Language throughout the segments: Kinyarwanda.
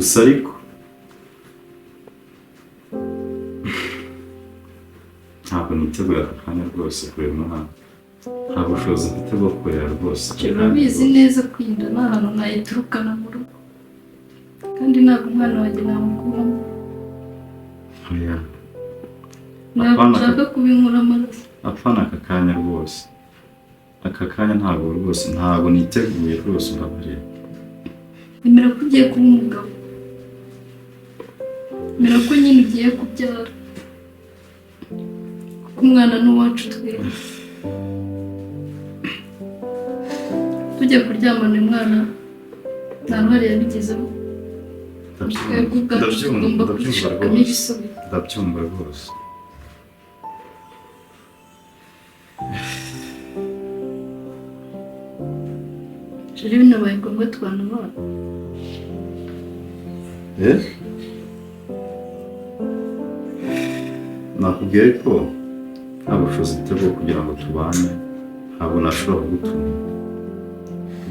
gusa ariko ntabwo niteguye aka kanya rwose kureba umwana, nta bushobozi mfite bwo kurera rwose. Urabizi neza ko inda nta hantu nayiturukana mu rugo, kandi ntabwo umwana wanjye namukuramo. Ntabwo nshaka kubinkura amaraso. Apana aka kanya rwose, aka kanya ntabwo rwose, ntabwo niteguye rwose. Urabareba, emera ko ugiye kuba umugabo, emera ko nyine ugiye kubyara, kuko umwana ni uwacu twese. Tujya kuryamana umwana nta ruhare yabigizeho, twebwe ubwacu tugomba kwishakamo ibisubizo. Ndabyumva rwose. Jari binabaye ngombwa twanabana. Nakubwiye ko nta bushobozi mfite bwo kugira ngo tubane, ntabwo nashobora kugutuma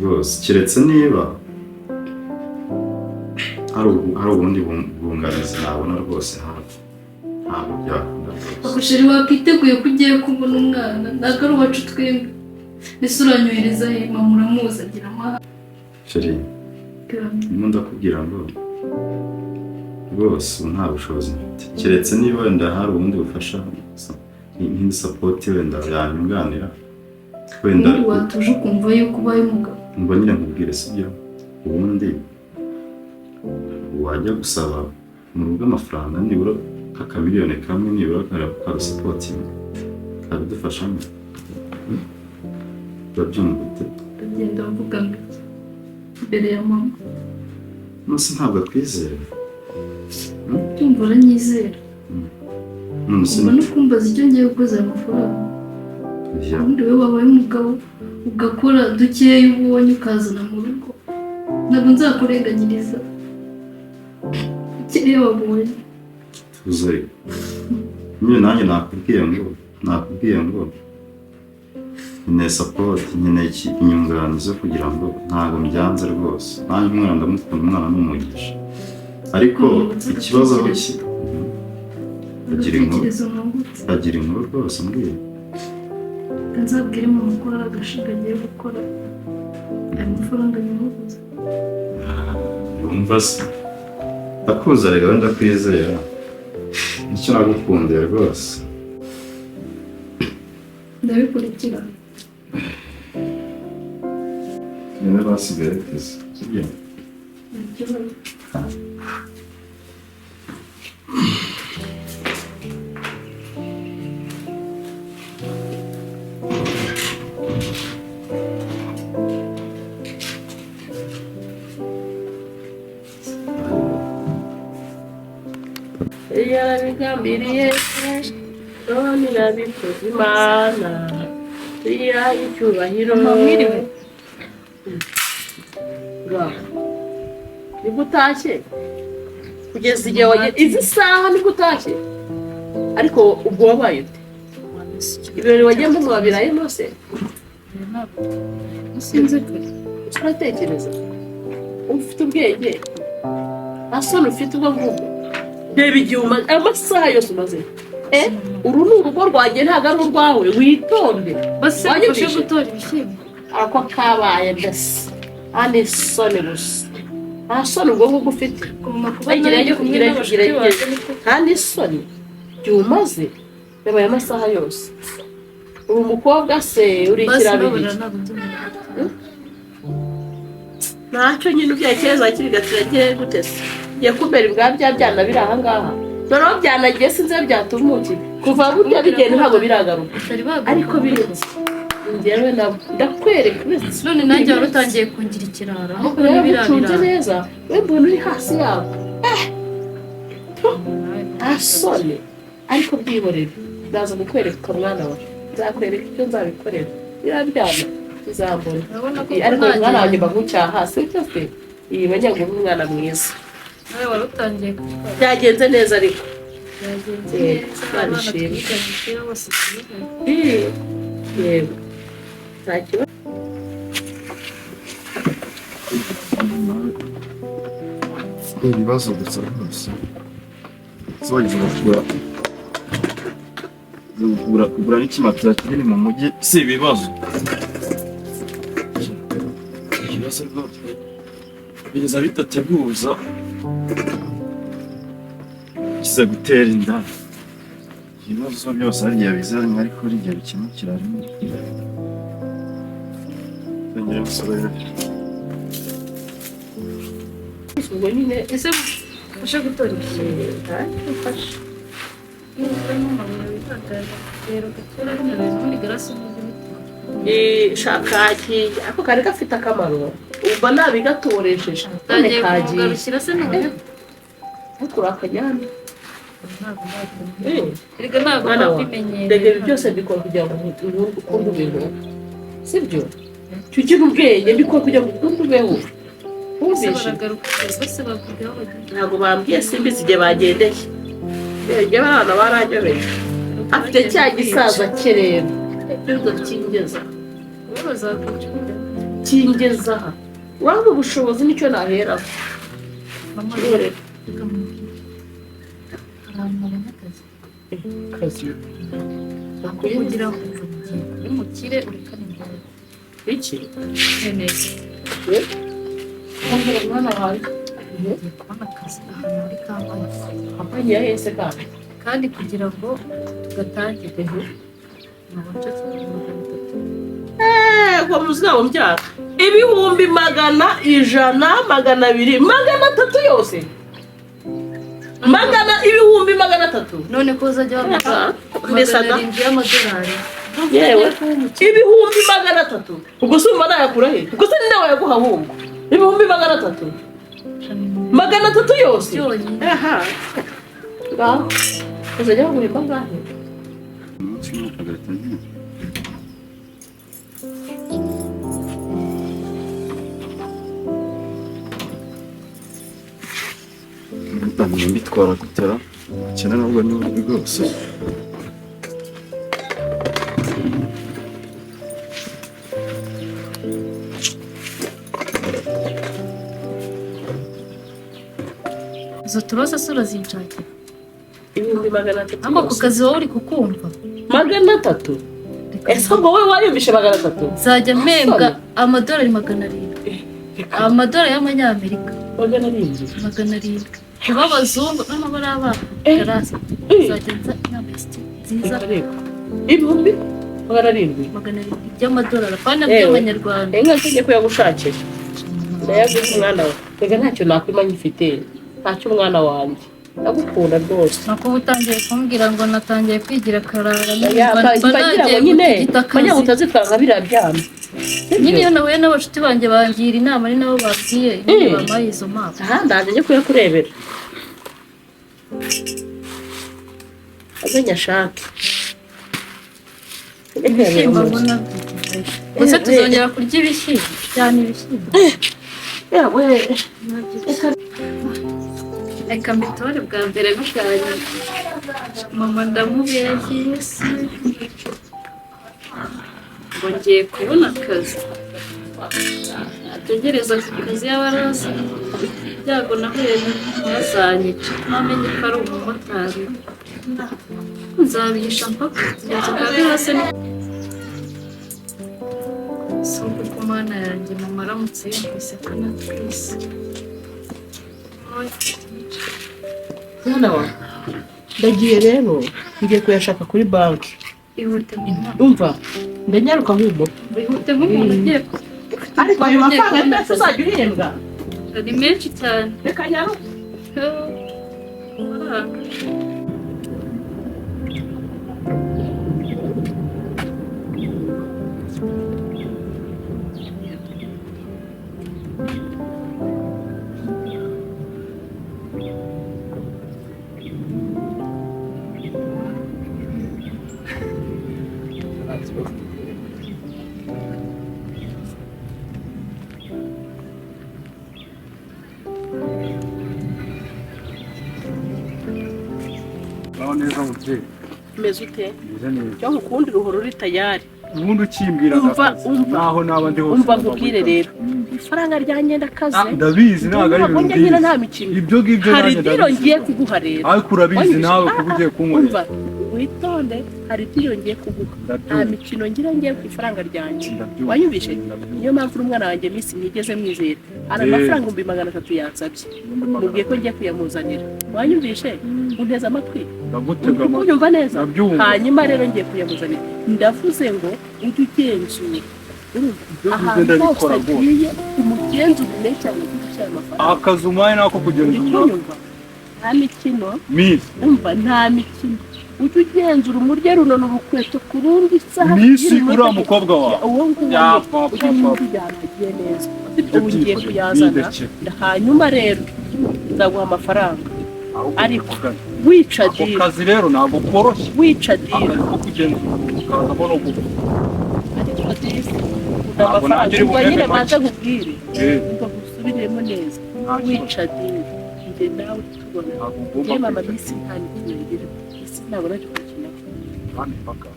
rwose, keretse niba hari ubundi bunganizi nabona rwose hafi, ntabwo byakunda rwose. Ako Jari wakwiteguye ko ugiye kubona umwana, ntabwo ari uwacu twembi. Mbese uranyohereza he? Mama uramuzi agira amahane. Jari, ndimo ndakubwira ngo rwose ubu nta bushobozi mfite, keretse niba wenda hari ubundi bufasha nk'indi sapoti wenda yanyunganira, wenda watuje ukumva yuko ubaye umugabo. Mba nyine nkubwire sibyo, ubundi wajya gusaba mu rugo amafaranga nibura kakamiliyoni kamwe, nibura karusapoti kabidufashamo. Urabyumva ute? Ndagenda mvuga imbere ya mama. Nose ntabwo akwizera. Byumva uranyizera. Mba no kumbaza icyo ngiye gukoza aya mafaranga. Ubundi we wabaye umugabo ugakora dukeya ubonye ukazana mu rugo, ntabwo nzakurenganyiriza ikiriya wabonye. Tuze nyine nanjye nakubwiye ngo nkeneye sapoti, nkeneye inyunganizi kugira ngo ntabwo mbyanze rwose. Nanjye umwana ndamukunda, umwana ni umugisha, ariko ikibazo aho kiri agira inkuru rwose. Mbwira nzabwire mama ko hari agashinga agiye gukora, aya mafaranga nyamuguze. Yumva se ndakuza, reka wenda kwizera nicyo nagukundiye rwose. Ndabikurikira. Nyine basigaye teze sibyo? Yarabigambiriye none nabikoze Imana tuyihaye icyubahiro. Mwiriwe. Nibwo utashye kugeza igihe wageze izi saha, nibwo utashye. Ariko ubwo wabaye ute? Ibirori wagenda mwabirayemo se? Sinzi ko uratekereza, ufite ubwenge, asana ufite ubwo ngubwo. Reba igihe amasaha yose umaze. Uru ni urugo rwanjye, ntabwo ari urwawe, witonde. wanyumvise gutora ibishyimbo. Ako kabaye mbese ane soni gusa, nta soni ubwo ngubwo ufite. Kandi isoni igihe umaze yabaye amasaha yose. Uri umukobwa se, uri ikirabiri. Ntacyo nyine ubyekereza kiri gatiragiye gute se? Yakubera ibwa bya byana biri aha ngaha, noneho byanagiye sinze byatumuki kuva burya bigenda ntabwo biragaruka, ariko birenze njyewe ndakwereka none nanjye wari utangiye kungira ikirara aho kuri birabira neza. We mbona uri hasi yawe asone, ariko byihorere. Ndaza kukwereka mwana wawe, nzakwereka icyo nzabikorera. Birabyana bizambona, ariko mwana wanjye bagucyaha hasi cyose. Iyi bajyaga umwana mwiza. nawe wari utangiye byagenze neza, ariko byagenze neza. Abana twigana bose yego nta kibazo. ibibazo gusa rwose kugura n'ikimatera kinini mu mujyi si ibibazo rwose biza bidateguza kiza gutera inda ibibazo byose hari igihe bizanye ariko hari igihe bikemukira rimwe twongere gusorera ubwo nyine ese ufashe gutora ikintu ufashe shakaki ako kari gafite akamaro ubwo nabigatoresheje none kagiye se none ukura akajyana erega ntabwo babimenyereye rega ibi byose mbikora kugira ngo ukunde ubeho sibyo tugira ubwenge mbikora kugira ngo ukunde ubeho wumvishe ntabwo bambwiye simbizi igihe bagendeye ibyo abana baranyobeye afite cya gisaza cye rero ibyo kingeza kingeza aha urabona ubushobozi nicyo naheraho akazi kugira ngo uri mukire urekane imbere iki neza umwana wawe kubona akazi ahantu muri kampani kampani ya hese kandi kugira ngo tugatangire nabonye ngo muzabo mbyara ibihumbi 100, 100, 200, 300 yose ibihumbi 300 none ko uzajya bamuha $700 yewe ibihumbi 300 ubwo se umwana yakura he ubwo se ninde wayaguha ahubwo ibihumbi 300 yose aha ngaho uzajya bagura bangahe mbitwara gutera cyane nubwo ni uburyo bwose izo turoza sura zinshakira ibihumbi 300 ntabwo ku kazi wowe uri kukumva 300 ese ngo wowe wayumvishe 300 nzajya mpembwa $700 $700 y'amanyamerika 700 kuba abazungu none bari abana karasi nzajya nza inamesiti nziza ibihumbi 700 by'amadolari apana by'amanyarwanda inka ngiye kuyagushakira ndayaguha umwana wawe rega ntacyo nakwima nyifite ntacyo umwana wanjye ndagukunda rwose nako utangiye kumbwira ngo natangiye kwigira karara nagiye nyine kanya utazitwanga birabyama nyine iyo nahuye n'abashuti banjye bangira inama ari nabo babwiye nyine bamaye izo mpamvu ndaje njye kuyakurebera azenya shake gusa tuzongera kurya ibishyimbo cyane ibishyimbo yawe reka mbitore bwa mbere bishanye mama ndamubeshye ngo ngiye kubona akazi ategereza akazi y'abaraza byago nahuye ntazanyica namenye ko ari umumotari nzabihisha mpaka kugeza kabi hasi soko ku mana yanjye mama aramutse yumvise ko natwise mwana wa ndagiye rero ngiye kuyashaka kuri banki ihute umva ndanyaruka nk'ubu ihute nk'umuntu ugiye ariko ayo mafaranga ndetse uzajya uhembwa ni menshi cyane reka nyaruka neza mubyeyi meze ute cyangwa ukundi ruhoro ruri tayari ubundi ukimbwira umva naho naba ndi hose umva nkubwire rero ifaranga ryanjye ndakaze ndabizi ntabwo ari ibintu byiza nta mikino ibyo ngibyo hari diro ngiye kuguha rero ariko urabizi nawe kuba ugiye kunkorera witonde hari diro ngiye kuguha nta mikino ngiye ku ifaranga ryanjye wanyumvishe niyo mpamvu umwana wanjye Miss nigeze mwizera hari amafaranga 300 yansabye mubwiye ko ngiye kuyamuzanira wanyumvishe unteze amatwi ndagutega unyumva neza hanyuma rero ngiye kuyamuzanira ndavuze ngo ujye ugenzura ahantu hose agiye umugenzura neza cyane gushyira amafaranga akazi umaye nako kugenzura nta mikino umva nta mikino ujye ugenzura umurye runo n'urukweto ku rundi saha Miss uriya mukobwa wawe uwo nguwo ujye mujyanagiye neza ubu ngiye kuyazana hanyuma rero nzaguha amafaranga ariko wica diro ako kazi rero ntabwo koroshye wica diro ko kugenzura ukazamo no gupfa amafaranga ubwo nyine maze nkubwire ngo gusubiremo neza wica diro njye nawe tubona njye mama Miss nta n'ikintu Miss ntabwo nacyo gukina kandi paka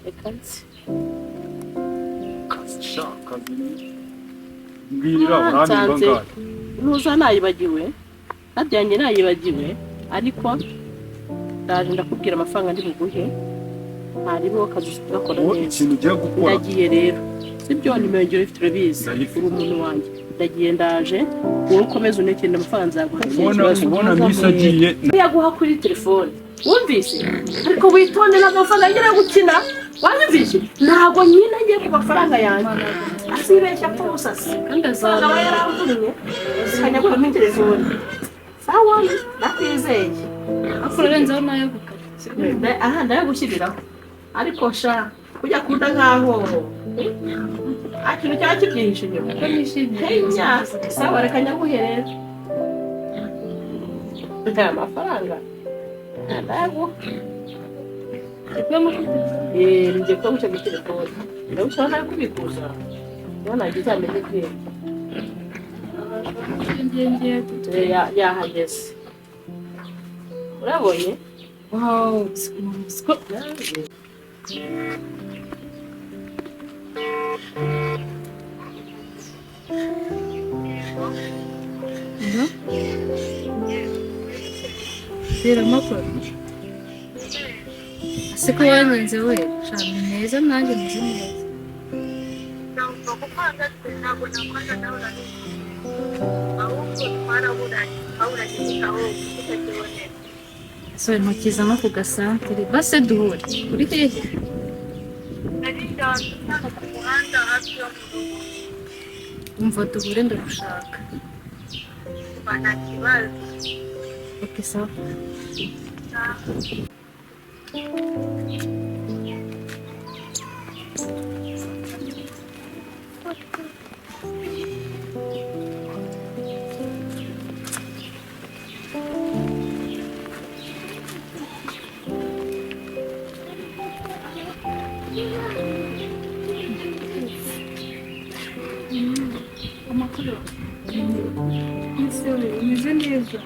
reka nzi kazi mbwira urandimba ngahe nuza nayibagiwe najyanye nayibagiwe ariko ndaje ndakubwira amafaranga ndi buguhe hariho kazi gakora neza ikintu ugiye gukora ndagiye rero sibyo nimero ngiye ifite urabizi uri umuntu wanjye ndagiye ndaje wowe ukomeza unekenda amafaranga nzaguha ubona Miss agiye yaguha kuri telefone wumvise ariko witonde n'amafaranga ngira gukina wanyumvise ntabwo nyine ngiye ku mafaranga yanjye asibeshya ko usase kandi azaba yaramvunye kanyagura muri telefone sawa nakwizeye akurenzaho nayo gukata aha ndayagushyiriraho ariko sha kujya kuda nkaho ikintu cyaba kibyihishe inyuma ko nishimiye sawa reka nyaguherere aya mafaranga ndayaguha ngiye kuba guca muri telefone ndabushaho nayo kubikuza niba nagize amenye ubwenge yahageze urabonye wow amakuru ase ko wanenze we shana neza nanjye meze neza so ntukiza no ku gasantere base duhure uri hehe umva duhure ndagushaka okay sawa amakuru umeze neza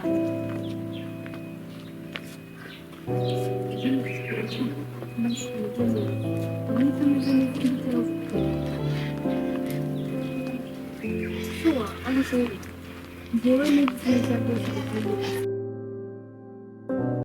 Sure, I'm sorry. Njyewe ni byiza rwose